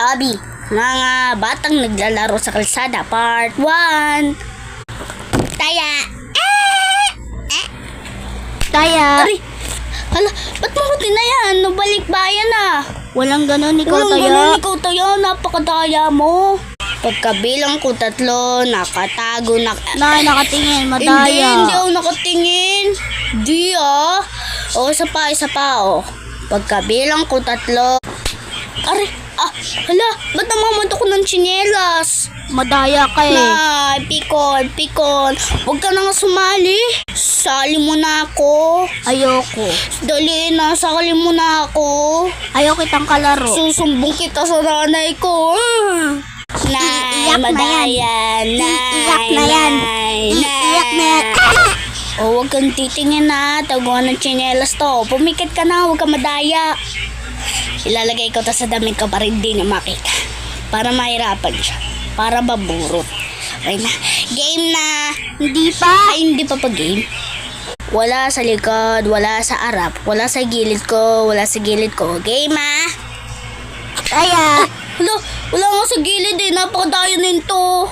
Abi, mga batang naglalaro sa kalsada, part 1. Taya! Taya, Ari! Hala, ba't mo ko tinayan? Nabalik bayan ah! walang ganon ikaw, Walang Taya. ganun, ikaw Taya, napakadaya mo! Pagkabilang ko 3, nakatago na... Nay, nakatingin, Hindi madaya. ako nakatingin. Di ah. O, isa pa oh. Pagkabilang ko 3. Ari, hala, ba't namamanto ko ng tsinelas? Madaya ka eh. Nay, pikon. Huwag ka na nga sumali. Sali mo na ako. Ayoko. Dali na, sali mo na ako. Ayaw kitang kalaro. Susumbong kita sa nanay ko. Nay, Iiyak na madaya. Iiyak na yan. Iiyak na yan. O, huwag kang titingin na. Taguan ng tsinelas to. Pumikit ka na, huwag kang madaya. Ilalagay ko to sa damit ko para hindi niya makita. Para mahirapan siya. Para maburot. Okay na. Game na. Hindi pa. Ay, hindi pa game. Wala sa likod, wala sa harap, wala sa gilid ko, wala sa gilid ko. Game ah. Taya. Hala, wala nga sa gilid eh. Napakadayo nito.